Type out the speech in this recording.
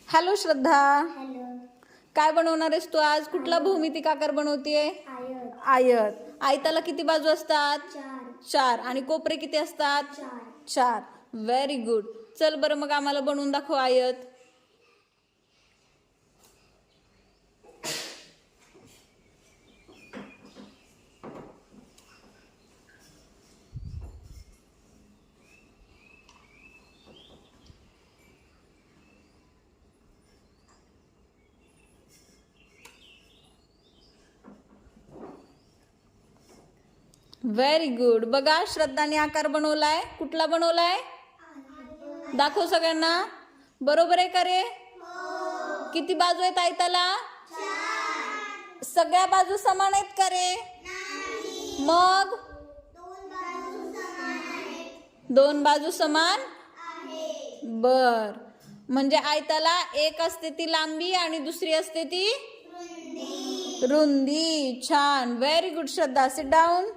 Hello श्रद्धा, hello. काय बनवणार आहेस तू आज? कुठला भौमितिक आकार बनवतीये? आयत. आयत. आयताला किती बाजू असतात? 4. 4. आणि कोपरे किती असतात? 4. 4. Very good. चल बरं मग आम्हाला बनवून दाखव आयत. Very good. बघा श्रद्धाने आकार बनवलाय. कुठला बनवलाय? दाखव सगळ्यांना. बरोबर आहे का रे? किती बाजू आहेत आयताला? 4. सगळ्या बाजू समान आहेत का रे? मग 2 बाजू समान बर. म्हणजे आयताला एक असते ती लांबी आणि दुसरी असते ती रुंदी. छान. Very good Shraddha. Sit down.